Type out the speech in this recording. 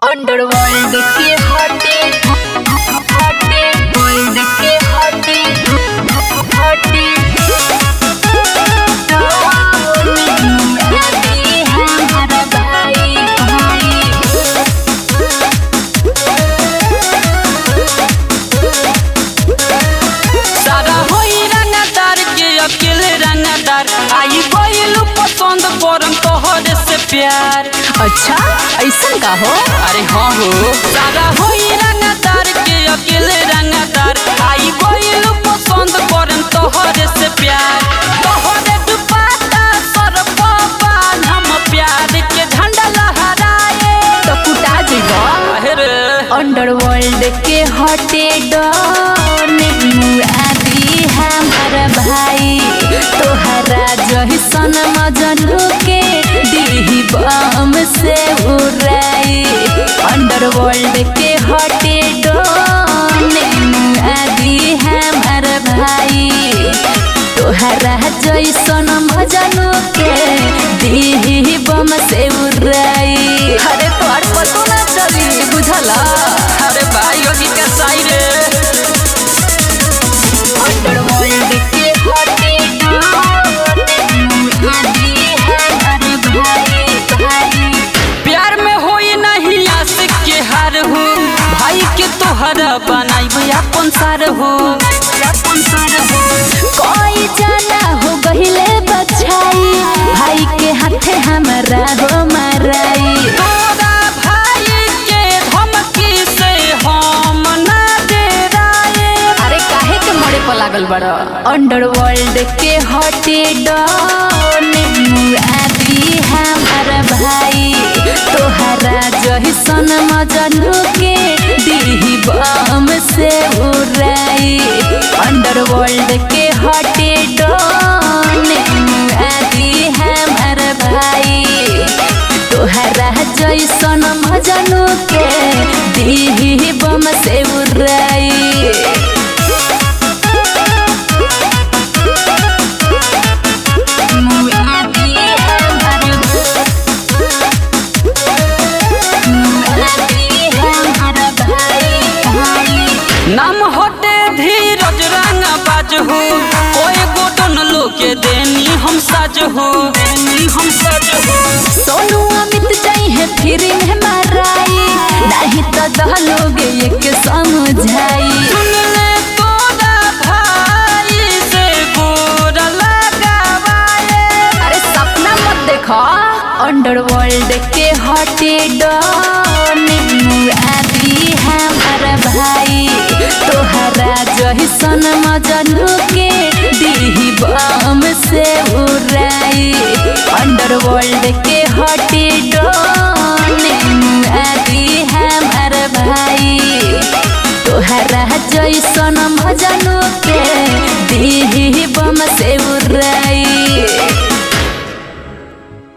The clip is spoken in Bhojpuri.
अंडरवर्ल्ड के हटे वर्ल्ड के हटे हमारा भाई सारा होई रंगदार के अकेले रंगदार आई गइलू पसंद करम तोहरे से प्यार। अच्छा ऐसा का हो? अरे हाँ हो सारा होई रंगदार के अकेले रंगदार आई गइलू पसंद करम तोहरे से प्यार। तोहरे दुपट्टा सर पर हम प्यार के झंडा लहराए तो कुटा जीवा अरे अंडरवर्ल्ड के हटे डॉन आदि हमारा भाई तोहरा जहिसन मजनू के दीही बम से उड़ाई। अंडरवर्ल्ड के हटे डॉन आदि हमारा भाई तोहरा जैसन मजनू के दीही बम से उड़ाई। अरे तोहर पतो ना चली बुझला। अरे भाई होगी कसाई रे अंडरवर्ल्ड के हटे प्यार में होई नहीं आशिक के हार हो भाई के तोहरा बनाई अपन सार हो। कोई जाना हो गहिले बचाई भाई के हाथे हमारा हो माराई। तोरा भाई के धमकी से हम ना डराए। अरे काहे के मोड़े पर लागल बड़ा? अंडरवर्ल्ड के हटे डॉन आदि हमारा भाई तोहरा जहिसन मजनू के दीही बम से उड़ाई। अंडरवर्ल्ड के हटे डॉन आदि हमारा भाई तोहरा जैसन मजनू के दीही बम से उड़ाई। नाम होते धीरज रंग बाज हो कोई गोटन लो के देनी हम साज हो सोनू अमित जाई है फिर में माराई नहीं तो दहलोगे एक समझाई। सुन ले तोरा भाई से गोर लगावाए। अरे सपना मत देखो अंडरवर्ल्ड के हटे डॉन आदि हमारा भाई तोहरा जहिसन मजनू के दीही बम से उड़ाई। अंडरवर्ल्ड के हटे डॉन आदि हमारा भाई तोहरा जैसन मजनू के दीही बम से